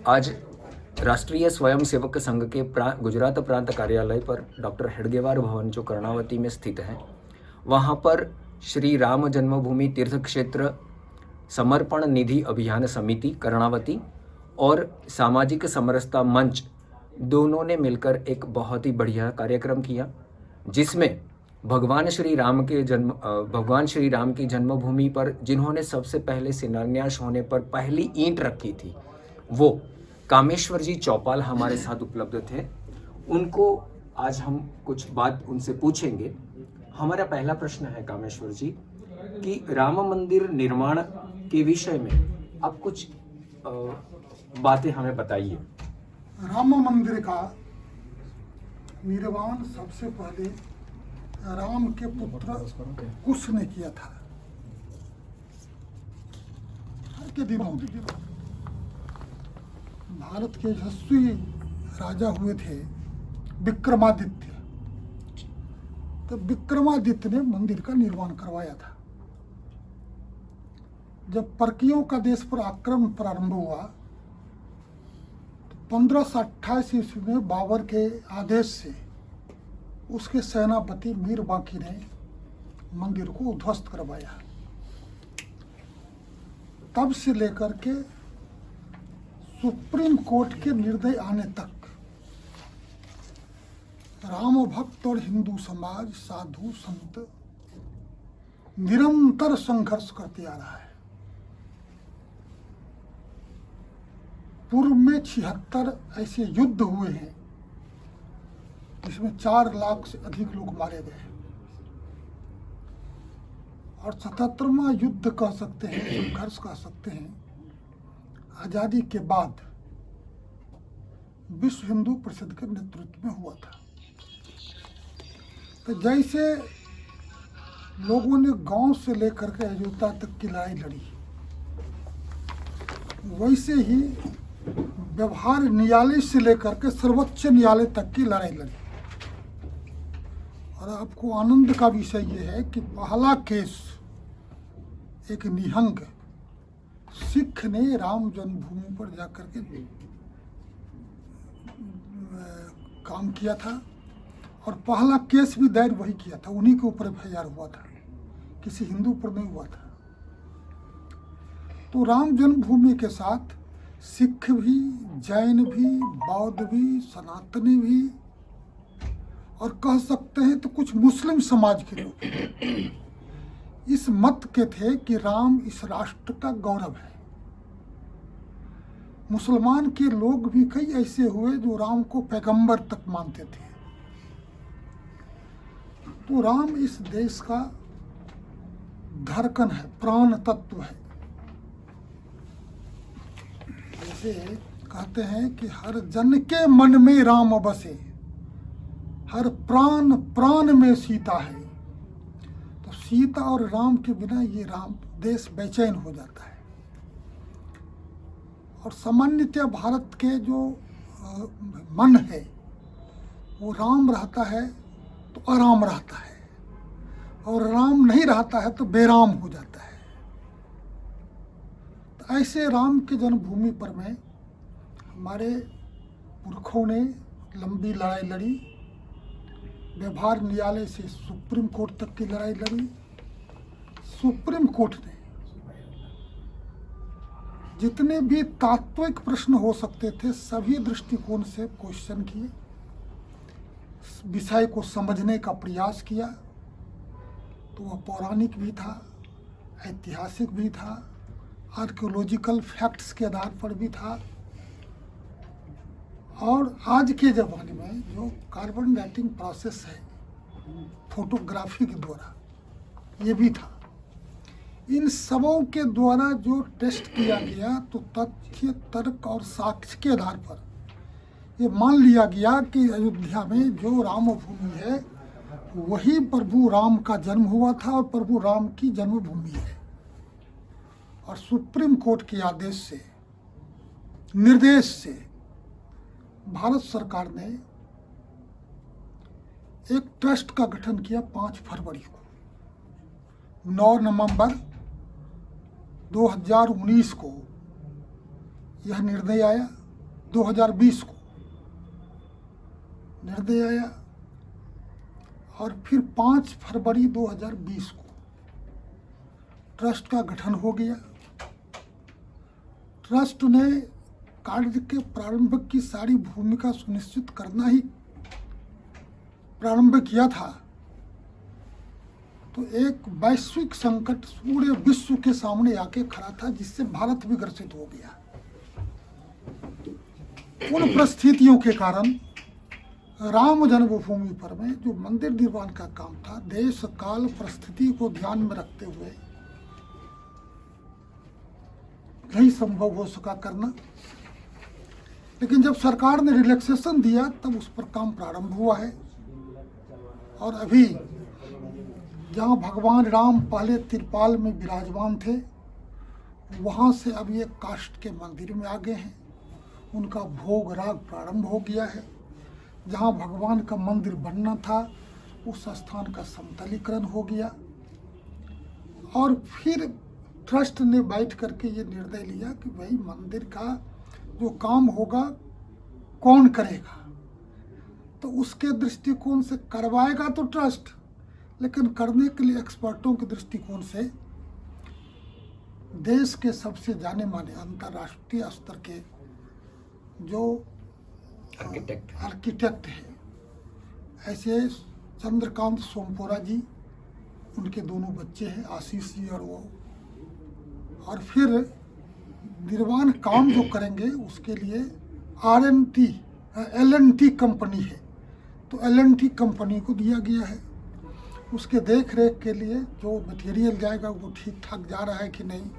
आज राष्ट्रीय स्वयंसेवक संघ के गुजरात प्रांत कार्यालय पर डॉक्टर हेडगेवार भवन जो कर्णावती में स्थित है, वहाँ पर श्री राम जन्मभूमि तीर्थ क्षेत्र समर्पण निधि अभियान समिति कर्णावती और सामाजिक समरसता मंच दोनों ने मिलकर एक बहुत ही बढ़िया कार्यक्रम किया, जिसमें भगवान श्री राम की जन्मभूमि पर जिन्होंने सबसे पहले शिलान्यास होने पर पहली ईंट रखी थी, वो कामेश्वर जी चौपाल हमारे साथ उपलब्ध थे। उनको आज हम कुछ बात उनसे पूछेंगे। हमारा पहला प्रश्न है कामेश्वर जी कि राम मंदिर निर्माण के विषय में आप कुछ बातें हमें बताइए। राम मंदिर का निर्माण सबसे पहले राम के पुत्र कुश ने किया था। के दिनों भारत के यशस्वी राजा हुए थे विक्रमादित्य। तो विक्रमादित्य ने मंदिर का निर्माण करवाया था। जब परकियों का देश पर आक्रमण प्रारंभ हुआ तो 1528 ईस्वी में बाबर के आदेश से उसके सेनापति मीर बाकी ने मंदिर को उद्ध्वस्त करवाया। तब से लेकर के सुप्रीम कोर्ट के निर्णय आने तक राम भक्त और हिंदू समाज, साधु संत निरंतर संघर्ष करते आ रहा है। पूर्व में 76 ऐसे युद्ध हुए हैं जिसमें 4 लाख से अधिक लोग मारे गए और 77वां युद्ध कह सकते हैं, संघर्ष कह सकते हैं, आजादी के बाद विश्व हिंदू परिषद के नेतृत्व में हुआ था। तो जैसे लोगों ने गांव से लेकर के अयोध्या तक की लड़ाई लड़ी, वैसे ही व्यवहार न्यायालय से लेकर के सर्वोच्च न्यायालय तक की लड़ाई लड़ी। और आपको आनंद का विषय ये है कि पहला केस एक निहंग सिख ने राम जन्मभूमि पर जाकर के काम किया था और पहला केस भी दायर वही किया था, उन्हीं के ऊपर एफआईआर हुआ था, किसी हिंदू पर नहीं हुआ था। तो राम जन्मभूमि के साथ सिख भी, जैन भी, बौद्ध भी, सनातनी भी और कह सकते हैं तो कुछ मुस्लिम समाज के लोग इस मत के थे कि राम इस राष्ट्र का गौरव है। मुसलमान के लोग भी कई ऐसे हुए जो राम को पैगंबर तक मानते थे। तो राम इस देश का धड़कन है, प्राण तत्व है। जैसे कहते हैं कि हर जन के मन में राम बसे, हर प्राण प्राण में सीता है। तो सीता और राम के बिना ये राम देश बेचैन हो जाता है। और सामान्यतः भारत के जो मन है वो राम रहता है तो आराम रहता है, और राम नहीं रहता है तो बेराम हो जाता है। तो ऐसे राम के जन्मभूमि पर में हमारे पुरखों ने लंबी लड़ाई लड़ी, व्यवहार न्यायालय से सुप्रीम कोर्ट तक की लड़ाई लड़ी। सुप्रीम कोर्ट ने जितने भी तात्विक प्रश्न हो सकते थे सभी दृष्टिकोण से क्वेश्चन किए, विषय को समझने का प्रयास किया। तो वह पौराणिक भी था, ऐतिहासिक भी था, आर्कियोलॉजिकल फैक्ट्स के आधार पर भी था, और आज के ज़माने में जो कार्बन डेटिंग प्रोसेस है फोटोग्राफी के द्वारा, ये भी था। इन सबों के द्वारा जो टेस्ट किया गया तो तथ्य, तर्क और साक्ष्य के आधार पर ये मान लिया गया कि अयोध्या में जो राम भूमि है वही प्रभु राम का जन्म हुआ था और प्रभु राम की जन्मभूमि है। और सुप्रीम कोर्ट के आदेश से, निर्देश से भारत सरकार ने एक ट्रस्ट का गठन किया 5 फरवरी को। 9 नवंबर 2019 को यह निर्णय आया 2020 को निर्णय आया और फिर 5 फरवरी 2020 को ट्रस्ट का गठन हो गया। ट्रस्ट ने कार्य के प्रारंभ की सारी भूमिका सुनिश्चित करना ही प्रारंभ किया था, तो एक वैश्विक संकट पूरे विश्व के सामने आके खड़ा था, जिससे भारत भी ग्रसित हो गया। उन परिस्थितियों के कारण राम जन्मभूमि पर में जो मंदिर निर्माण का काम था, देश काल परिस्थिति को ध्यान में रखते हुए नहीं संभव हो सका करना। लेकिन जब सरकार ने रिलैक्सेशन दिया तब उस पर काम प्रारंभ हुआ है। और अभी जहाँ भगवान राम पहले तिरपाल में विराजमान थे, वहाँ से अब ये काष्ठ के मंदिर में आ गए हैं। उनका भोग राग प्रारंभ हो गया है। जहाँ भगवान का मंदिर बनना था, उस स्थान का समतलीकरण हो गया। और फिर ट्रस्ट ने बैठ करके ये निर्णय लिया कि भाई मंदिर का जो काम होगा कौन करेगा, तो उसके दृष्टिकोण से करवाएगा तो ट्रस्ट, लेकिन करने के लिए एक्सपर्टों के दृष्टिकोण से देश के सबसे जाने माने अंतर्राष्ट्रीय स्तर के जो आर्किटेक्ट है, ऐसे चंद्रकांत सोमपुरा जी, उनके दोनों बच्चे हैं, आशीष जी और वो, और फिर निर्माण काम जो करेंगे उसके लिए LNT कंपनी है, तो LNT कंपनी को दिया गया है। उसके देख रेख के लिए जो मटेरियल जाएगा वो ठीक ठाक जा रहा है कि नहीं,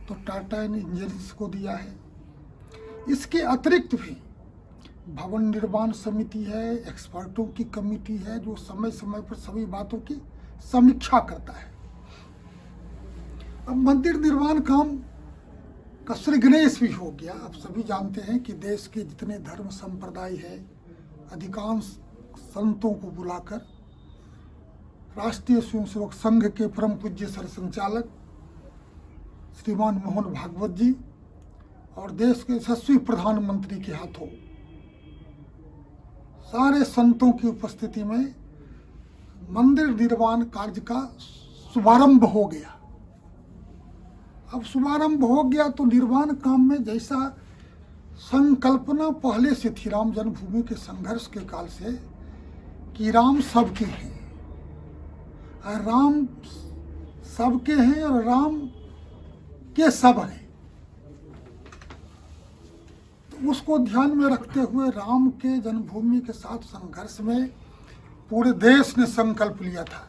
तो टाटा इंजीनियर्स को दिया है। इसके अतिरिक्त भी भवन निर्माण समिति है, एक्सपर्टों की कमेटी है, जो समय समय पर सभी बातों की समीक्षा करता है। अब मंदिर निर्माण काम का श्री गणेश भी हो गया। अब सभी जानते हैं कि देश के जितने धर्म संप्रदाय है, अधिकांश संतों को बुलाकर राष्ट्रीय स्वयंसेवक संघ के परम पूज्य सरसंचालक श्रीमान मोहन भागवत जी और देश के यशस्वी प्रधानमंत्री के हाथों सारे संतों की उपस्थिति में मंदिर निर्माण कार्य का शुभारंभ हो गया। अब शुभारंभ हो गया तो निर्माण काम में जैसा संकल्पना पहले से थी राम जन्मभूमि के संघर्ष के काल से कि राम सबके हैं, राम सबके हैं और राम के सब हैं, तो उसको ध्यान में रखते हुए राम के जन्मभूमि के साथ संघर्ष में पूरे देश ने संकल्प लिया था,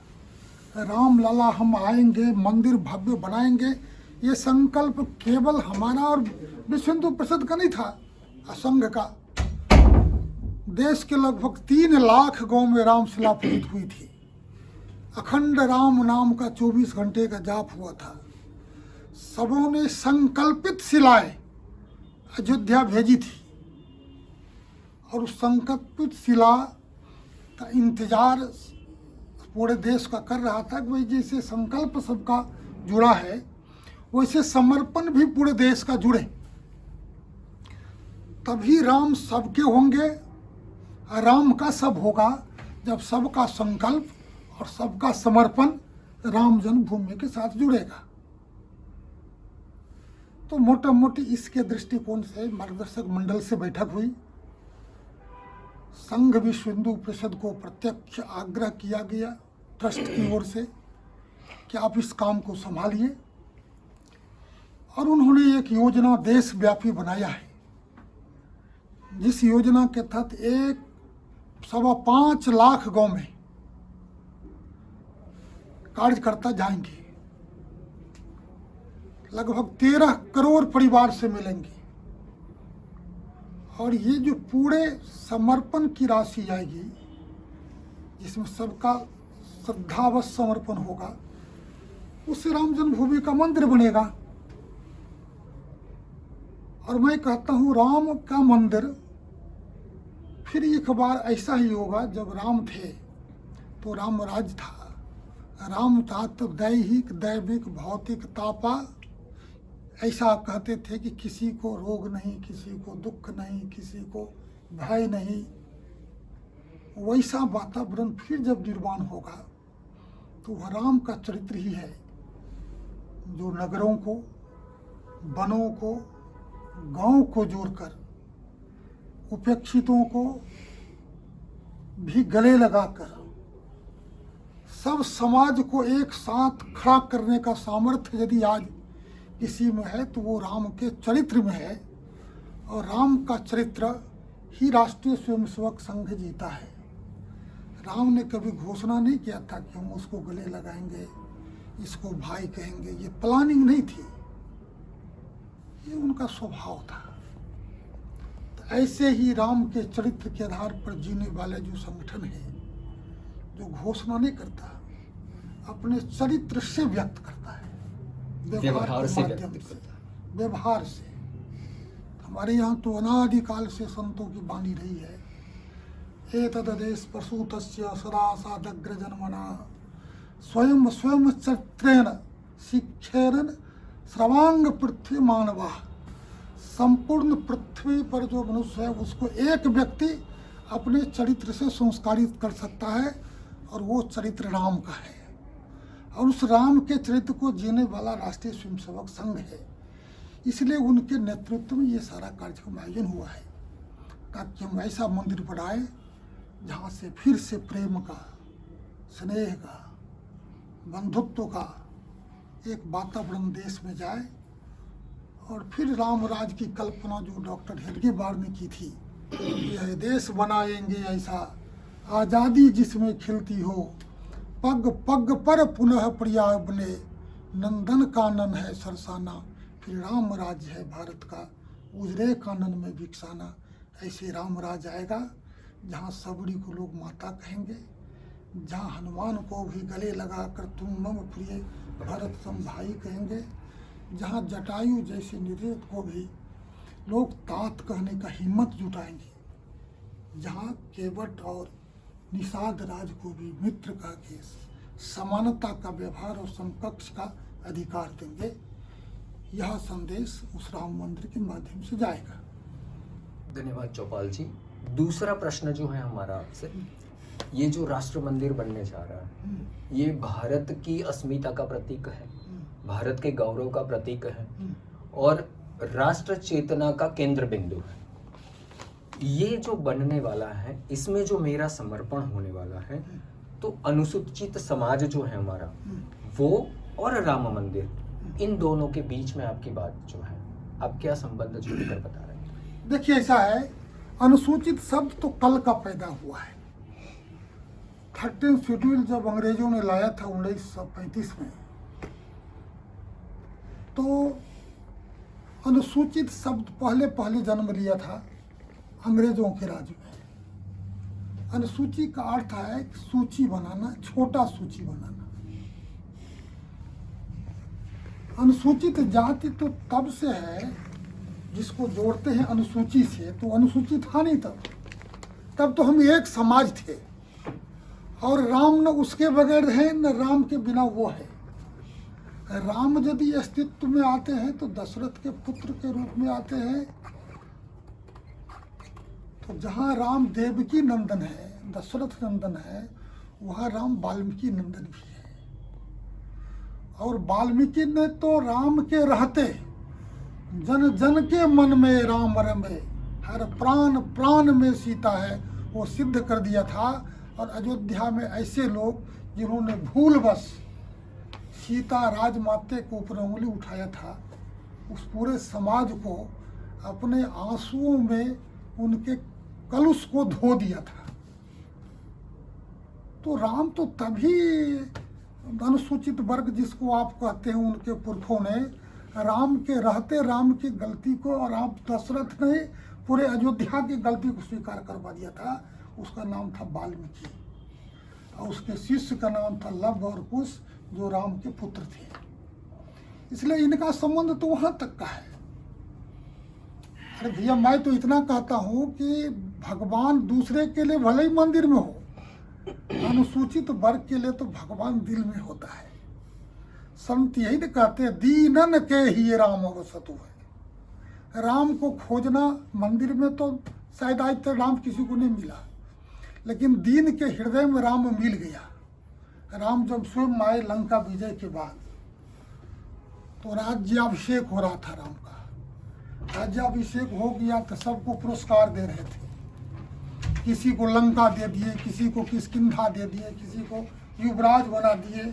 राम लला हम आएंगे, मंदिर भव्य बनाएंगे। ये संकल्प केवल हमारा और विश्व हिंदू परिषद का नहीं था, असंघ का। देश के लगभग 3 लाख गांव में रामशिला पूजित हुई थी। अखंड राम नाम का 24 घंटे का जाप हुआ था। सबों ने संकल्पित शिलाएं अयोध्या भेजी थी और उस संकल्पित शिला का इंतजार पूरे देश का कर रहा था कि भाई जैसे संकल्प सबका जुड़ा है, वैसे समर्पण भी पूरे देश का जुड़े, तभी राम सबके होंगे। राम का सब होगा जब सबका संकल्प और सबका समर्पण राम जन्मभूमि के साथ जुड़ेगा। तो मोटा मोटी इसके दृष्टिकोण से मार्गदर्शक मंडल से बैठक हुई। संघ विश्व हिंदू परिषद को प्रत्यक्ष आग्रह किया गया ट्रस्ट की ओर से कि आप इस काम को संभालिए, और उन्होंने एक योजना देशव्यापी बनाया है, जिस योजना के तहत 1.25 लाख गांव में कार्यकर्ता जाएंगे, लगभग 13 करोड़ परिवार से मिलेंगे, और ये जो पूरे समर्पण की राशि आएगी, जिसमें सबका श्रद्धावश समर्पण होगा, उससे राम जन्मभूमि का मंदिर बनेगा। और मैं कहता हूँ राम का मंदिर फिर एक बार ऐसा ही होगा, जब राम थे तो राम राज था, राम था तो दैहिक दैविक भौतिक तापा ऐसा कहते थे कि किसी को रोग नहीं, किसी को दुख नहीं, किसी को भय नहीं। वैसा वातावरण फिर जब निर्माण होगा तो वह राम का चरित्र ही है जो नगरों को, वनों को, गांव को जोड़कर उपेक्षितों को भी गले लगाकर सब समाज को एक साथ खड़ा करने का सामर्थ्य यदि आज किसी में है तो वो राम के चरित्र में है। और राम का चरित्र ही राष्ट्रीय स्वयंसेवक संघ जीता है। राम ने कभी घोषणा नहीं किया था कि हम उसको गले लगाएंगे, इसको भाई कहेंगे। ये प्लानिंग नहीं थी, ये उनका स्वभाव था। तो ऐसे ही राम के चरित्र के आधार पर जीने वाले जो संगठन है, जो घोषणा नहीं करता, अपने चरित्र से व्यक्त करता है, व्यवहार से व्यक्त करता है, व्यवहार से। हमारे यहाँ तो अनादिकाल से संतों की वाणी रही है, एतदेश प्रसूतस्य सदा सादग्र जन्मना स्वयं स्वयं चरित्रेण शिक्षेरन सर्वांग पृथ्वी मानवा। संपूर्ण पृथ्वी पर जो मनुष्य है उसको एक व्यक्ति अपने चरित्र से संस्कारित कर सकता है, और वो चरित्र राम का है। और उस राम के चरित्र को जीने वाला राष्ट्रीय स्वयंसेवक संघ है। इसलिए उनके नेतृत्व में ये सारा कार्यक्रम आयोजन हुआ है, ताकि हम ऐसा मंदिर बनाए जहाँ से फिर से प्रेम का, स्नेह का, बंधुत्व का एक वातावरण देश में जाए। और फिर राम राज की कल्पना जो डॉक्टर हेडगेवार ने की थी, यह देश बनाएंगे ऐसा आज़ादी जिसमें खिलती हो, पग पग पर पुनः प्रिया बने, नंदन कानन है सरसाना। फिर राम राज्य है भारत का, उजरे कानन में विकसाना। ऐसे राम राज आएगा जहाँ सबरी को लोग माता कहेंगे, जहाँ हनुमान को भी गले लगाकर तुम मम प्रिय भरत सम भाई कहेंगे, जहाँ जटायु जैसे निर्दयी को भी लोग तात कहने का हिम्मत जुटाएंगे, जहाँ केवट और निषाद राज को भी मित्र कह के समानता का व्यवहार और समकक्ष का अधिकार देंगे। यह संदेश उस राम मंदिर के माध्यम से जाएगा। धन्यवाद चौपाल जी। दूसरा प्रश्न जो है हमारा आपसे, ये जो राष्ट्र मंदिर बनने जा रहा है, ये भारत की अस्मिता का प्रतीक है, भारत के गौरव का प्रतीक है और राष्ट्र चेतना का केंद्र बिंदु है। ये जो बनने वाला है, इसमें जो मेरा समर्पण होने वाला है, तो अनुसूचित समाज जो है हमारा वो और राम मंदिर, इन दोनों के बीच में आपकी बात जो है, आप क्या संबंध जोड़कर बता रहे हैं? देखिए, ऐसा है, अनुसूचित शब्द तो कल का पैदा हुआ है। 13 शेड्यूल जब अंग्रेजों ने लाया था 1935 में, तो अनुसूचित शब्द पहले जन्म लिया था अंग्रेजों के राज में। अनुसूची का अर्थ है सूची बनाना, छोटा सूची बनाना। अनुसूचित जाति तो तब से है जिसको जोड़ते हैं अनुसूची से, तो अनुसूची था नहीं तब तो हम एक समाज थे, और राम न उसके बगैर है न राम के बिना वो है। राम यदि अस्तित्व में आते हैं तो दशरथ के पुत्र के रूप में आते हैं। तो जहाँ राम देवकी नंदन है, दशरथ नंदन है, वहाँ राम वाल्मीकि नंदन भी है। और वाल्मीकि ने तो राम के रहते जन जन के मन में राम रमे, हर प्राण प्राण में सीता है, वो सिद्ध कर दिया था। और अयोध्या में ऐसे लोग जिन्होंने भूलवश सीता राजमाते के ऊपर उंगली उठाया था, उस पूरे समाज को अपने आंसुओं में उनके कलुष को धो दिया था। तो राम तो तभी अनुसूचित वर्ग जिसको आप कहते हैं, उनके पुरखों ने राम के रहते राम की गलती को, और आप दशरथ ने पूरे अयोध्या की गलती को स्वीकार करवा दिया था। उसका नाम था वाल्मीकि, और उसके शिष्य का नाम था लव और कुश, जो राम के पुत्र थे। इसलिए इनका संबंध तो वहां तक का है। अरे भैया, मैं तो इतना कहता हूँ कि भगवान दूसरे के लिए भले ही मंदिर में हो, अनुसूचित वर्ग के लिए तो भगवान दिल में होता है। संत यही तो कहते हैं, दीनन के ही राम अवसतु है। राम को खोजना मंदिर में तो शायद आज तक राम किसी को नहीं मिला, लेकिन दीन के हृदय में राम मिल गया। राम जब स्वयं आए लंका विजय के बाद, तो राज्याभिषेक हो रहा था राम का। राज्याभिषेक हो गया तो सबको पुरस्कार दे रहे थे, किसी को लंका दे दिए, किसी को किष्किंधा दे दिए, किसी को युवराज बना दिए।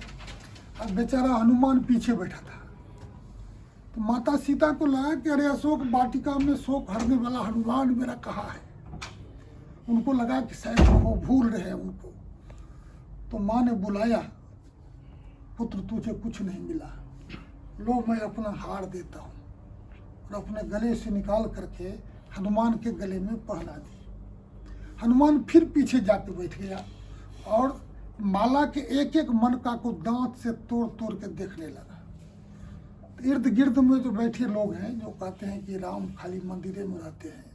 अब बेचारा हनुमान पीछे बैठा था, तो माता सीता को लगा कि अरे अशोक वाटिका में शोक हरने वाला हनुमान मेरा कहाँ है। उनको लगा कि शायद वो भूल रहे हैं उनको। तो माँ ने बुलाया, पुत्र तुझे कुछ नहीं मिला, लो मैं अपना हार देता हूँ, और अपने गले से निकाल करके हनुमान के गले में पहना दी। हनुमान फिर पीछे जाके बैठ गया और माला के एक एक मनका को दांत से तोड़ तोड़ के देखने लगा। तो इर्द गिर्द में जो बैठे लोग हैं जो कहते हैं कि राम खाली मंदिरे में रहते हैं,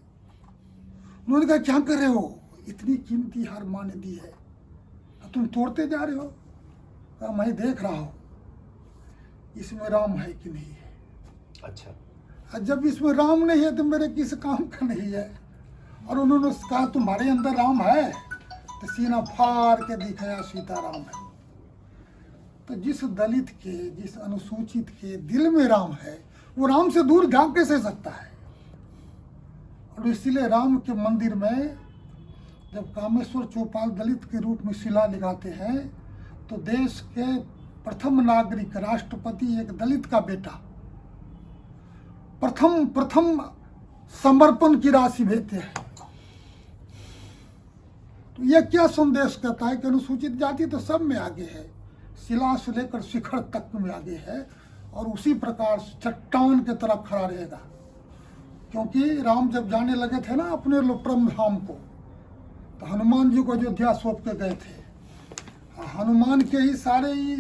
उन्होंने कहा क्या कर रहे हो, इतनी कीमती हार माँ ने दी है, तुम तोड़ते जा रहे हो। कहा मैं देख रहा हूँ इसमें राम है कि नहीं है। अच्छा, जब इसमें राम नहीं है तो मेरे किस काम का नहीं है। और उन्होंने कहा तुम्हारे अंदर राम है, तो सीना फाड़ के दिखाया सीताराम है। तो जिस दलित के, जिस अनुसूचित के दिल में राम है, वो राम से दूर जा कैसे सकता है। और इसीलिए राम के मंदिर में जब कामेश्वर चौपाल दलित के रूप में शिला लगाते हैं, तो देश के प्रथम नागरिक राष्ट्रपति एक दलित का बेटा प्रथम समर्पण की राशि भेजते हैं। तो यह क्या संदेश कहता है कि अनुसूचित जाति तो सब में आगे है, शिला से लेकर शिखर तक में आगे है, और उसी प्रकार चट्टान के तरफ खड़ा रहेगा। क्योंकि राम जब जाने लगे थे ना अपने परम धाम को, तो हनुमान जी को अयोध्या सौंप के गए थे। हनुमान के ही सारे ही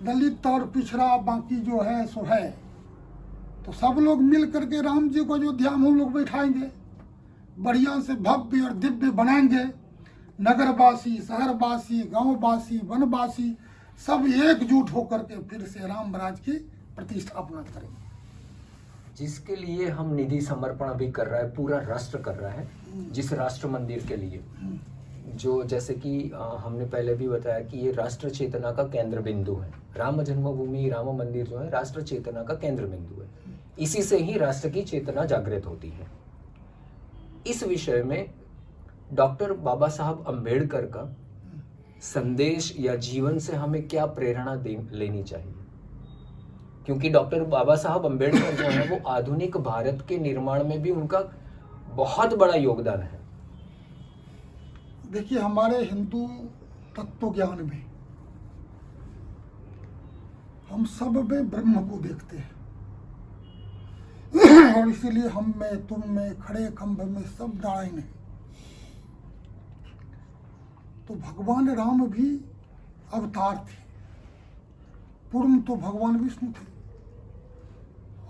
दलित और पिछड़ा बाकी जो है सो है, तो सब लोग मिल करके राम जी को अयोध्या में हम लोग बैठाएंगे, बढ़िया से भव्य और दिव्य बनाएंगे। नगरवासी, शहरवासी, गांववासी, वनवासी सब एकजुट होकर के फिर से राम राज्य की प्रतिष्ठापना करेंगे। जिसके लिए हम निधि समर्पण अभी कर रहा है, पूरा राष्ट्र कर रहा है, जिस राष्ट्र मंदिर के लिए, जो जैसे कि हमने पहले भी बताया कि ये राष्ट्र चेतना का केंद्र बिंदु है। राम जन्मभूमि, राम मंदिर जो है राष्ट्र चेतना का केंद्र बिंदु है। इसी से ही राष्ट्र की चेतना जागृत होती है। इस विषय में डॉक्टर बाबा साहब अम्बेडकर का संदेश या जीवन से हमें क्या प्रेरणा लेनी चाहिए, क्योंकि डॉक्टर बाबा साहब अम्बेडकर जो है वो आधुनिक भारत के निर्माण में भी उनका बहुत बड़ा योगदान है। देखिए, हमारे हिंदू तत्व ज्ञान में हम सब में ब्रह्म को देखते हैं, और इसीलिए हम में, तुम में, खड़े खंभ में सब नारायण है। तो भगवान राम भी अवतार थे, पूर्व तो भगवान विष्णु थे,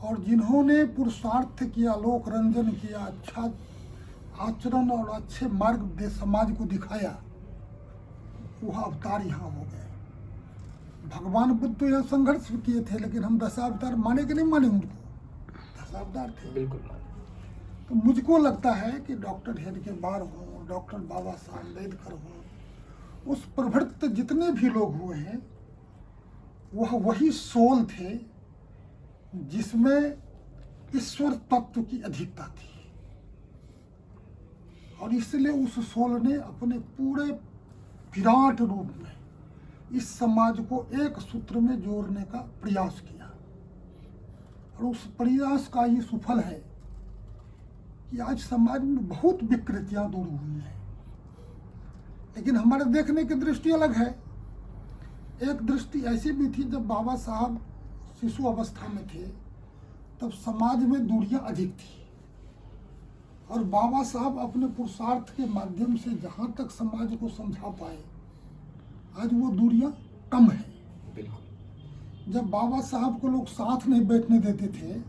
और जिन्होंने पुरुषार्थ किया, लोक रंजन किया, अच्छा आचरण और अच्छे मार्ग दे समाज को दिखाया, वह अवतार यहाँ हो गए। भगवान बुद्ध तो यह संघर्ष किए थे, लेकिन हम दशावतार माने कि नहीं माने उनको, दशावतार थे। बिल्कुल। तो मुझको लगता है कि डॉक्टर हेडगेवार हो, डॉक्टर बाबा साहब अम्बेडकर हो, उस प्रवृत्त जितने भी लोग हुए हैं, वह वही सोल थे जिसमें ईश्वर तत्व की अधिकता थी। और इसलिए उस सोल ने अपने पूरे विराट रूप में इस समाज को एक सूत्र में जोड़ने का प्रयास किया, और उस प्रयास का ही सुफल है कि आज समाज में बहुत विकृतियां दूर हुई हैं। लेकिन हमारे देखने की दृष्टि अलग है। एक दृष्टि ऐसी भी थी, जब बाबा साहब शिशु अवस्था में थे तब समाज में दूरियां अधिक थी, और बाबा साहब अपने पुरुषार्थ के माध्यम से जहाँ तक समाज को समझा पाए, आज वो दूरियां कम है। बिल्कुल। जब बाबा साहब को लोग साथ नहीं बैठने देते थे,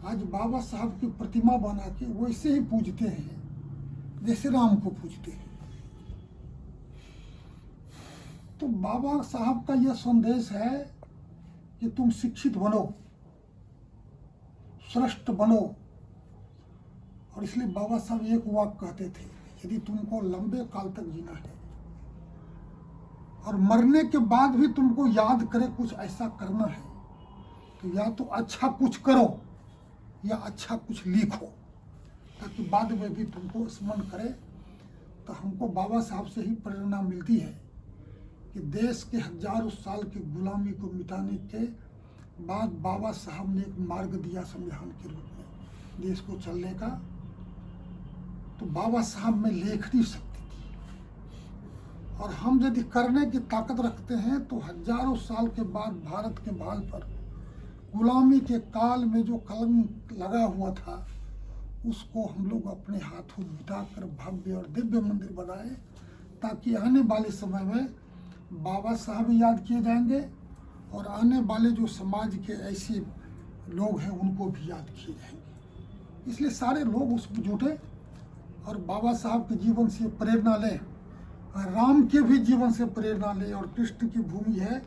आज बाबा साहब की प्रतिमा बना के वैसे ही पूजते हैं जैसे राम को पूजते हैं। तो बाबा साहब का यह संदेश है कि तुम शिक्षित बनो, श्रेष्ठ बनो। और इसलिए बाबा साहब एक वाक्य कहते थे, यदि तुमको लंबे काल तक जीना है और मरने के बाद भी तुमको याद करे कुछ ऐसा करना है, तो या तो अच्छा कुछ करो या अच्छा कुछ लिखो, ताकि बाद में भी तुमको स्मरण करे। तो हमको बाबा साहब से ही प्रेरणा मिलती है कि देश के हजारों साल की गुलामी को मिटाने के बाद बाबा साहब ने एक मार्ग दिया संविधान के रूप में देश को चलने का। तो बाबा साहब में लेखनी शक्ति थी, और हम यदि करने की ताकत रखते हैं तो हजारों साल के बाद भारत के बाल पर गुलामी के काल में जो कलंक लगा हुआ था, उसको हम लोग अपने हाथों मिटाकर भव्य और दिव्य मंदिर बनाए, ताकि आने वाले समय में बाबा साहब याद किए जाएंगे और आने वाले जो समाज के ऐसे लोग हैं उनको भी याद किए जाएंगे। इसलिए सारे लोग उसमें जुटे और बाबा साहब के जीवन से प्रेरणा लें, राम के भी जीवन से प्रेरणा लें, और कृष्ण की भूमि है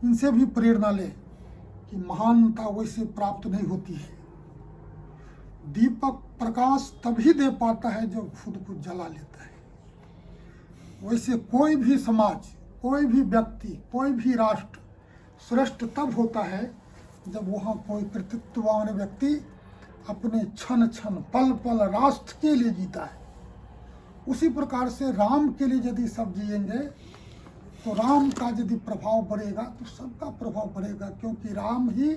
इनसे भी प्रेरणा लें कि महानता वैसे प्राप्त नहीं होती है। दीपक प्रकाश तभी दे पाता है जब खुद को जला लेता है। वैसे कोई भी समाज, कोई भी व्यक्ति, कोई भी राष्ट्र श्रेष्ठ तब होता है जब वहाँ कोई कृतित्ववान व्यक्ति अपने क्षण क्षण पल पल राष्ट्र के लिए जीता है। उसी प्रकार से राम के लिए यदि सब जिएंगे तो राम का यदि प्रभाव बढ़ेगा तो सबका प्रभाव बढ़ेगा, क्योंकि राम ही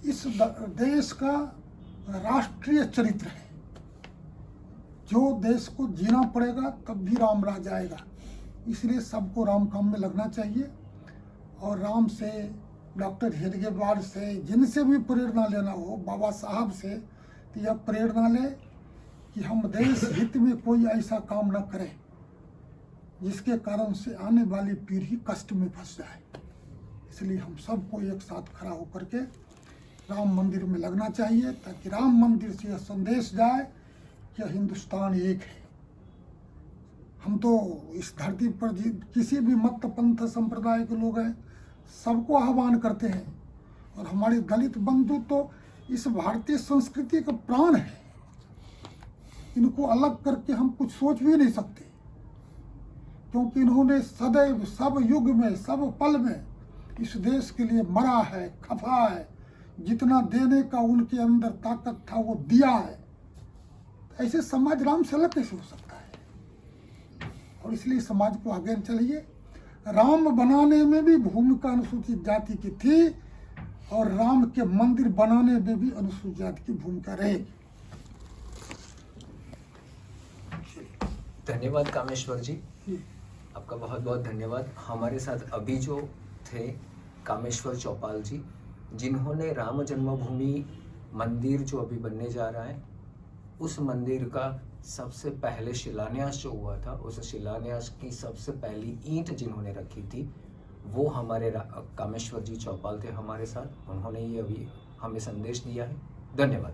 इस देश का राष्ट्रीय चरित्र है। जो देश को जीना पड़ेगा तब भी राम राज आएगा। इसलिए सबको राम काम में लगना चाहिए, और राम से, डॉक्टर हेडगेवार से, जिनसे भी प्रेरणा लेना हो, बाबा साहब से, तो यह प्रेरणा ले कि हम देश हित में कोई ऐसा काम न करें जिसके कारण से आने वाली पीढ़ी कष्ट में फंस जाए। इसलिए हम सबको एक साथ खड़ा होकर के राम मंदिर में लगना चाहिए, ताकि राम मंदिर से यह संदेश जाए कि हिंदुस्तान एक है। हम तो इस धरती पर किसी भी मत पंथ संप्रदाय के लोग हैं, सबको आह्वान करते हैं, और हमारे दलित बंधु तो इस भारतीय संस्कृति का प्राण है। इनको अलग करके हम कुछ सोच भी नहीं सकते, क्योंकि इन्होंने सदैव सब युग में, सब पल में इस देश के लिए मरा है, खफा है। जितना देने का उनके अंदर ताकत था वो दिया है। ऐसे समाज राम से अलग कैसे हो सकता है? और इसलिए समाज को आगे चलिए। राम बनाने में भी भूमिका अनुसूचित जाति की थी, और राम के मंदिर बनाने में भी अनुसूचित जाति की भूमिका रहेगी। धन्यवाद कामेश्वर जी, आपका बहुत बहुत धन्यवाद। हमारे साथ अभी जो थे कामेश्वर चौपाल जी, जिन्होंने राम जन्मभूमि मंदिर जो अभी बनने जा रहा है, उस मंदिर का सबसे पहले शिलान्यास जो हुआ था, उस शिलान्यास की सबसे पहली ईंट जिन्होंने रखी थी, वो हमारे कामेश्वर जी चौपाल थे हमारे साथ। उन्होंने ये अभी हमें संदेश दिया है। धन्यवाद।